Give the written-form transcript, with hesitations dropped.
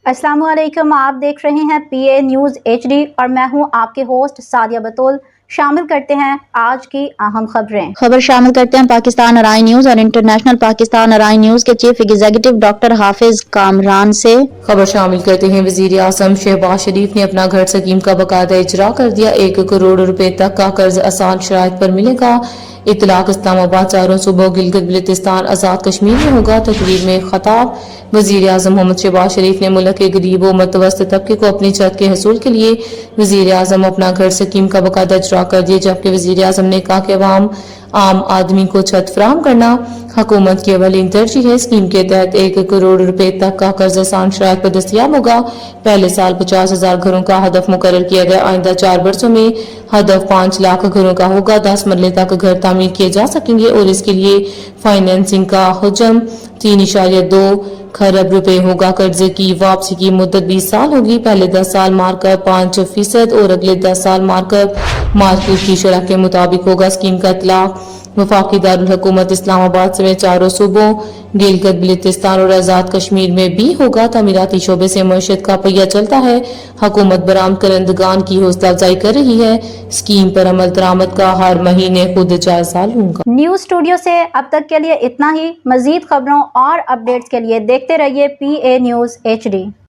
अस्सलाम वालेकुम, आप देख रहे हैं PA न्यूज़ HD और मैं हूं आपके होस्ट सादिया बतूल। शामिल करते हैं आज की अहम खबर शामिल करते हैं पाकिस्तान अराई न्यूज़ और इंटरनेशनल पाकिस्तान अराई न्यूज़ के चीफ एग्जीक्यूटिव डॉक्टर हाफिज कामरान से। खबर शामिल करते हैं वजीर आज़म शहबाज शरीफ ने अपना घर स्कीम का बाकायदा इजरा कर दिया। 1 करोड़ रुपए तक का कर्ज आसान शराइत पर मिलेगा। इतलाक इस्लामाबाद चारों सूबों गिलगित बल्तिस्तान आज़ाद कश्मीर में होगा। तकरीर में खताब वजीर आज़म मोहम्मद शहबाज शरीफ ने मुल्क के गरीब व मतवसत तबके को अपनी छत के हसूल के लिए वजीर आज़म अपना घर स्कीम का बाकायदा इजरा कर दिया, जबकि वजीर आज़म ने कहा कि आम आदमी को छत फराहम करना हुकूमत की अवलीन तरजीह है। स्कीम के तहत 1 करोड़ रुपए तक का कर्ज आसान शराइत पर दस्तयाब होगा। पहले साल 50,000 घरों का हदफ मुकर्रर किया गया। आइंदा 4 बरसों में हदफ 5 लाख घरों का होगा। 10 मरले तक घर तामीर किए जा सकेंगे और इसके लिए फाइनेंसिंग का हजम 3.2 खरब रुपए होगा। कर्जे की वापसी की मुद्दत 20 साल होगी। पहले 10 साल मार्कअप 5% और अगले 10 साल मार्कअप मार्केट की शरह के मुताबिक होगा। स्कीम का इतलाक वफाकी दारुल हुकूमत इस्लामाबाद समेत चारों सूबों गिलगित बल्तिस्तान और आज़ाद कश्मीर में भी होगा। तमीराती शोबे से मईशत का पहिया चलता है। हुकूमत बरामद करंदगान की हौसला अफजाई कर रही है। स्कीम पर अमल दरामद का हर महीने खुद जायजा लूंगा। न्यूज़ स्टूडियो से अब तक के लिए इतना ही। मजीद खबरों और अपडेट्स के लिए देखते रहिए PA न्यूज़ HD।